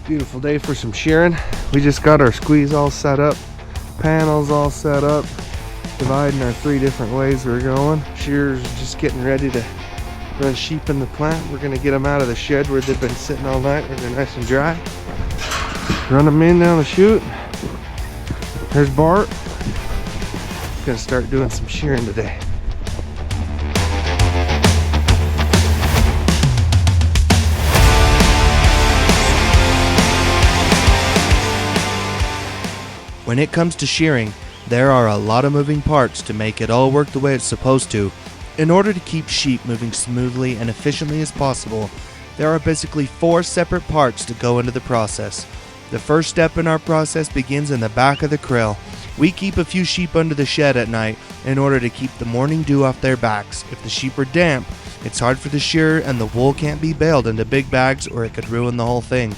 Beautiful day for some shearing. We just got our squeeze all set up, panels all set up, dividing our 3 different ways we're going. Shearers just getting ready to run sheep in the plant. We're gonna get them out of the shed where they've been sitting all night where they're nice and dry. Run them in down the chute. There's Bart. Gonna start doing some shearing today. When it comes to shearing, there are a lot of moving parts to make it all work the way it's supposed to. In order to keep sheep moving smoothly and efficiently as possible, there are basically 4 separate parts to go into the process. The first step in our process begins in the back of the kraal. We keep a few sheep under the shed at night in order to keep the morning dew off their backs. If the sheep are damp, it's hard for the shearer and the wool can't be baled into big bags or it could ruin the whole thing.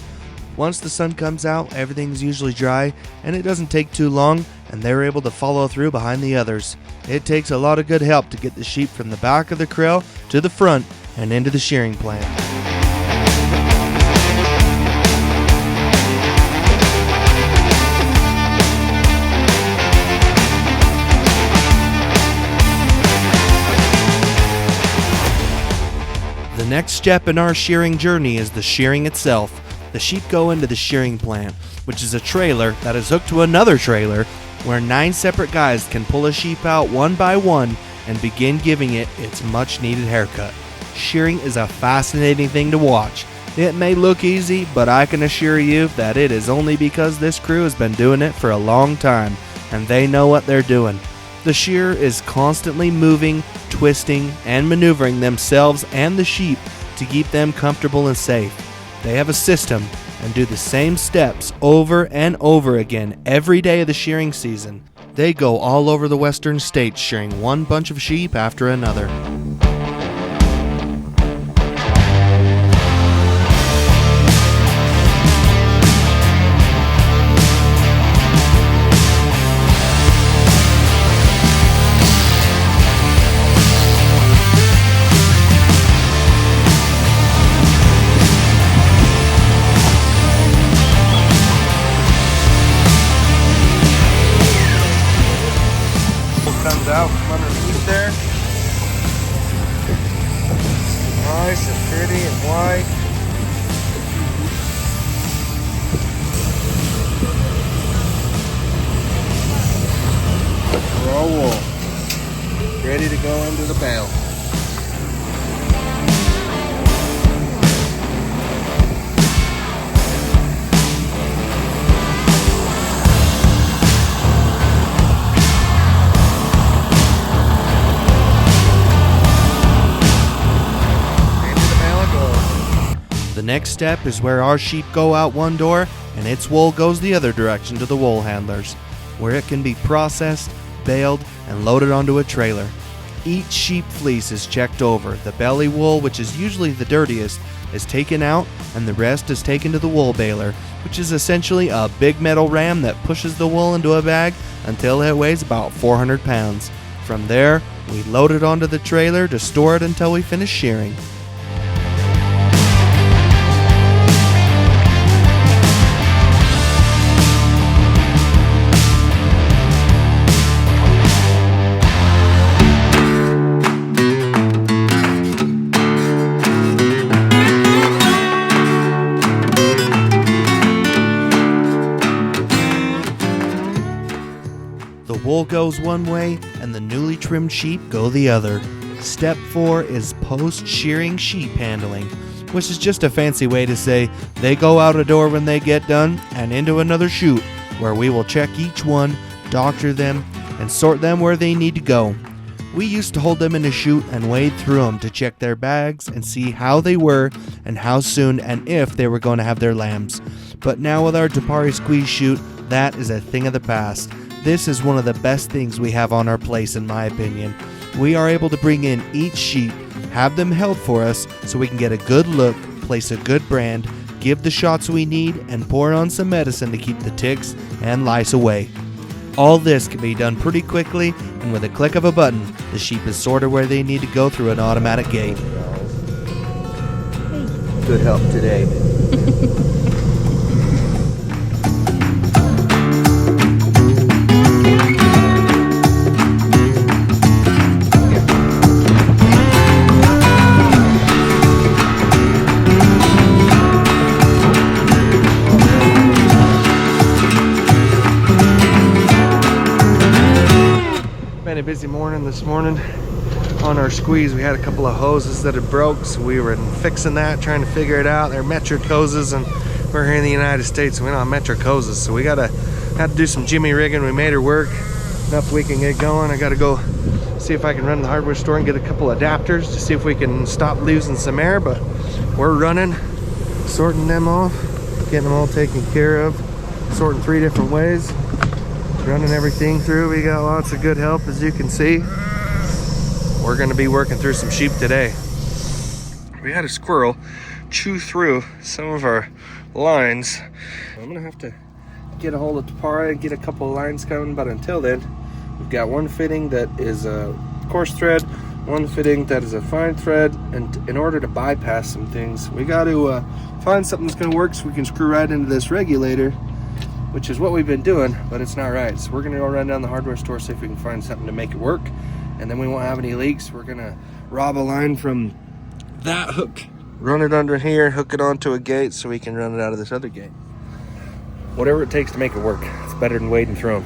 Once the sun comes out, everything's usually dry and it doesn't take too long and they're able to follow through behind the others. It takes a lot of good help to get the sheep from the back of the kraal to the front and into the shearing plant. The next step in our shearing journey is the shearing itself. The sheep go into the shearing plant, which is a trailer that is hooked to another trailer where 9 separate guys can pull a sheep out one by one and begin giving it its much needed haircut. Shearing is a fascinating thing to watch. It may look easy, but I can assure you that it is only because this crew has been doing it for a long time and they know what they're doing. The shearer is constantly moving, twisting, and maneuvering themselves and the sheep to keep them comfortable and safe. They have a system and do the same steps over and over again every day of the shearing season. They go all over the western states shearing one bunch of sheep after another. Comes out from underneath there. Nice and pretty and white. Raw wool. Ready to go into the bale. The next step is where our sheep go out one door and its wool goes the other direction to the wool handlers, where it can be processed, baled, and loaded onto a trailer. Each sheep fleece is checked over. The belly wool, which is usually the dirtiest, is taken out and the rest is taken to the wool baler, which is essentially a big metal ram that pushes the wool into a bag until it weighs about 400 pounds. From there, we load it onto the trailer to store it until we finish shearing. The wool goes one way and the newly trimmed sheep go the other. Step 4 is post-shearing sheep handling, which is just a fancy way to say they go out a door when they get done and into another chute where we will check each one, doctor them, and sort them where they need to go. We used to hold them in a chute and wade through them to check their bags and see how they were and how soon and if they were going to have their lambs. But now with our Tapari squeeze chute, that is a thing of the past. This is one of the best things we have on our place, in my opinion. We are able to bring in each sheep, have them held for us so we can get a good look, place a good brand, give the shots we need, and pour on some medicine to keep the ticks and lice away. All this can be done pretty quickly, and with a click of a button, the sheep is sorted where they need to go through an automatic gate. Good help today. busy morning this morning on our squeeze. We had a couple of hoses that had broke, so we were fixing that, trying to figure it out. They're metric hoses, and we're here in the United States, so we don't have metric hoses, so we had to do some jimmy rigging. We made her work enough we can get going. I gotta go see if I can run to the hardware store and get a couple adapters to see if we can stop losing some air, but we're running, sorting them off, getting them all taken care of, sorting 3 different ways, running everything through. We got lots of good help, as you can see. We're gonna be working through some sheep today. We had a squirrel chew through some of our lines. I'm gonna have to get a hold of Tapara and get a couple of lines coming, but until then, we've got one fitting that is a coarse thread, one fitting that is a fine thread, and in order to bypass some things, we got to find something that's gonna work so we can screw right into this regulator, which is what we've been doing, but it's not right. So we're gonna go run down the hardware store, see if we can find something to make it work, and then we won't have any leaks. We're gonna rob a line from that hook, run it under here, hook it onto a gate so we can run it out of this other gate. Whatever it takes to make it work. It's better than wading through them.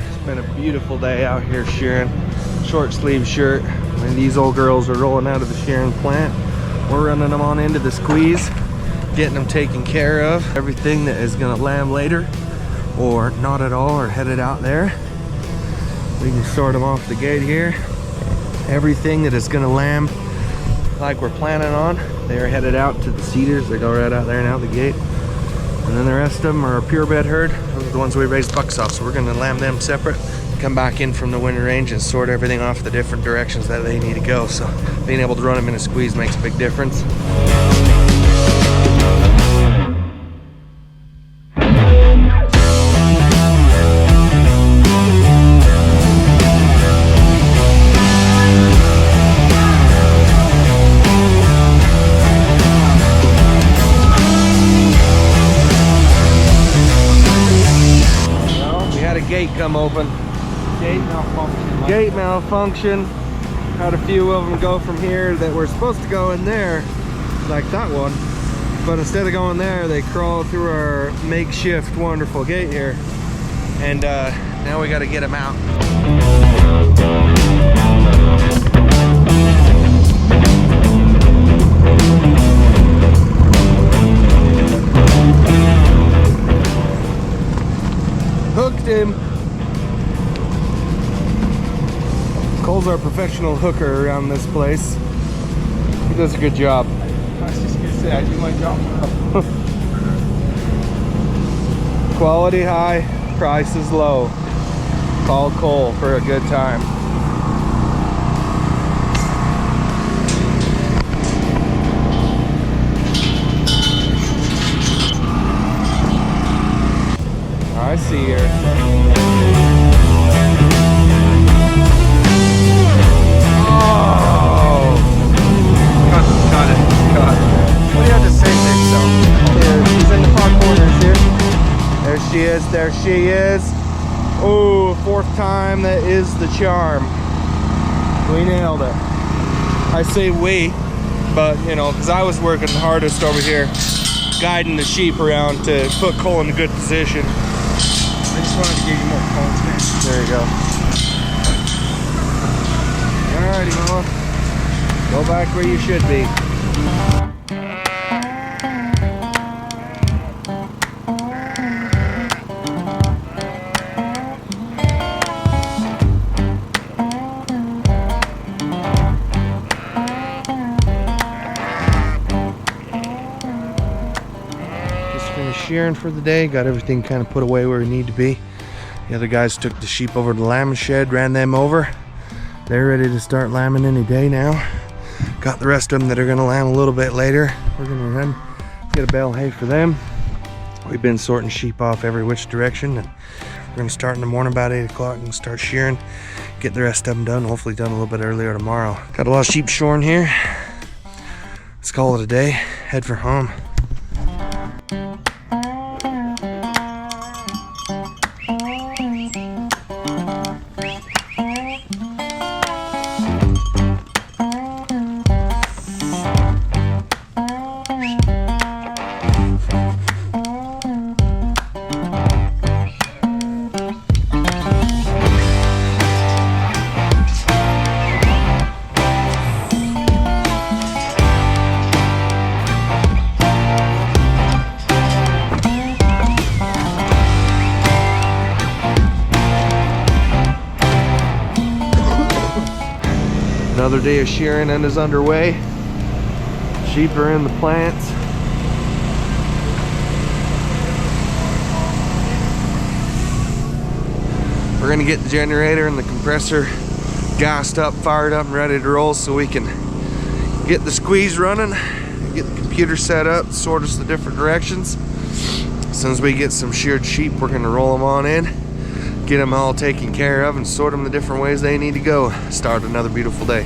It's been a beautiful day out here shearing. Short sleeve shirt. And these old girls are rolling out of the shearing plant. We're running them on into the squeeze, getting them taken care of. Everything that is gonna lamb later, or not at all, or headed out there. We can sort them off the gate here. Everything that is gonna lamb like we're planning on, they're headed out to the cedars. They go right out there and out the gate. And then the rest of them are pure bed herd. Those are the ones we raise bucks off. So we're gonna lamb them separate, come back in from the winter range and sort everything off the different directions that they need to go. So being able to run them in a squeeze makes a big difference. Gate come open. Gate malfunction. Had a few of them go from here that were supposed to go in there, like that one. But instead of going there, they crawled through our makeshift wonderful gate here. And now we got to get them out. Hooked him. Cole's our professional hooker around this place. He does a good job. I was just gonna say, I do my job well. Quality high, price is low. Call Cole for a good time. I see her. Oh! Got it. What do you have to say, Nick? So, here, she's in the far corners here. There she is. There she is. Oh, 4th time. That is the charm. We nailed it. I say we, but you know, because I was working the hardest over here, guiding the sheep around to put Cole in a good position. I just wanted to give you more confidence. There you go. Alrighty, Mama. Go back where you should be. Just finished shearing for the day. Got everything kind of put away where we need to be. The other guys took the sheep over to the lambing shed, ran them over. They're ready to start lambing any day now. Got the rest of them that are gonna lamb a little bit later. We're gonna run, get a bale of hay for them. We've been sorting sheep off every which direction, and we're gonna start in the morning about 8 o'clock and start shearing. Get the rest of them done, hopefully done a little bit earlier tomorrow. Got a lot of sheep shorn here. Let's call it a day, head for home. Another day of shearing and is underway. Sheep are in the plants. We're gonna get the generator and the compressor gassed up, fired up, and ready to roll so we can get the squeeze running, get the computer set up, sort us the different directions. As soon as we get some sheared sheep, we're gonna roll them on in, get them all taken care of, and sort them the different ways they need to go. Start another beautiful day.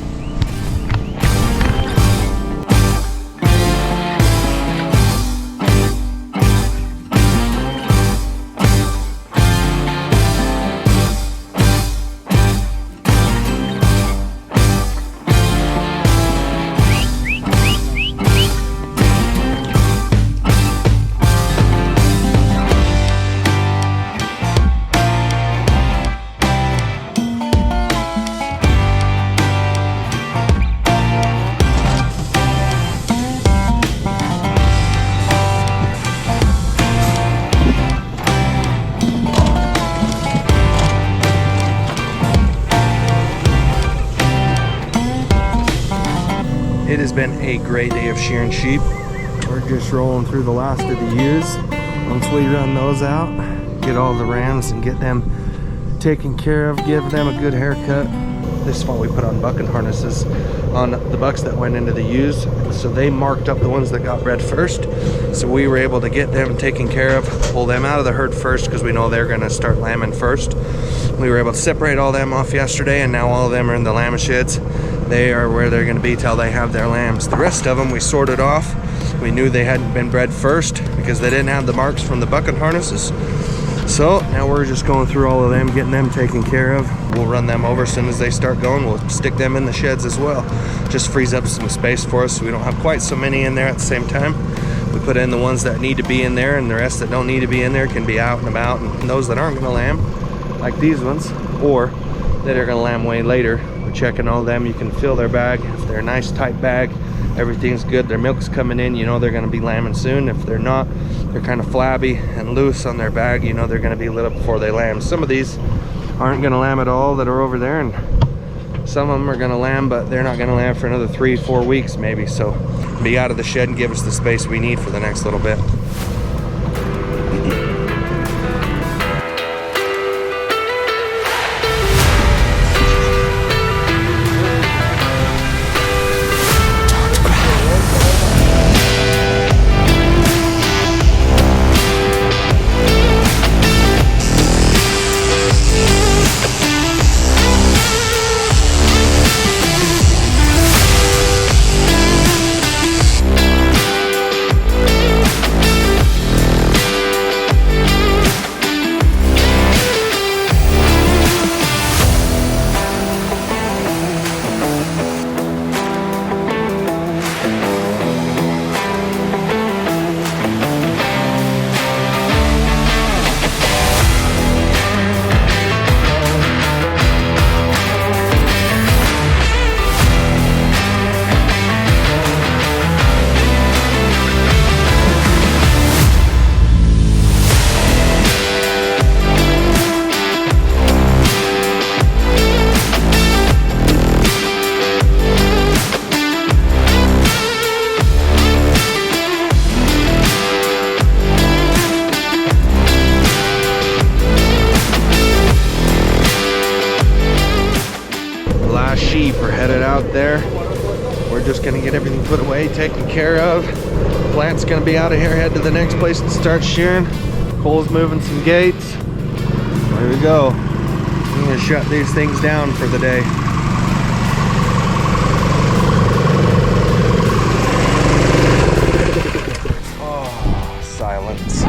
It has been a great day of shearing sheep. We're just rolling through the last of the ewes. Once we run those out, get all the rams and get them taken care of, give them a good haircut. This fall we put on bucking harnesses on the bucks that went into the ewes, so they marked up the ones that got bred first. So we were able to get them taken care of, pull them out of the herd first because we know they're going to start lambing first. We were able to separate all them off yesterday, and now all of them are in the lamb sheds. They are where they're going to be till they have their lambs. The rest of them we sorted off. We knew they hadn't been bred first because they didn't have the marks from the bucking harnesses. So now we're just going through all of them, getting them taken care of. We'll run them over as soon as they start going. We'll stick them in the sheds as well. Just frees up some space for us so we don't have quite so many in there at the same time. We put in the ones that need to be in there, and the rest that don't need to be in there can be out and about. And those that aren't going to lamb, like these ones, or that are going to lamb way later, we're checking all of them. You can fill their bag. If they're a nice tight bag, everything's good, their milk's coming in, you know they're going to be lambing soon. If they're not, they're kind of flabby and loose on their bag, you know they're going to be lit up before they lamb. Some of these aren't going to lamb at all that are over there, and some of them are going to lamb, but they're not going to lamb for another 3-4 weeks maybe. So be out of the shed and give us the space we need for the next little bit. Sheep are headed out there. We're just gonna get everything put away, taken care of. Plant's gonna be out of here, head to the next place and start shearing. Cole's moving some gates. There we go. I'm gonna shut these things down for the day. Oh, silence.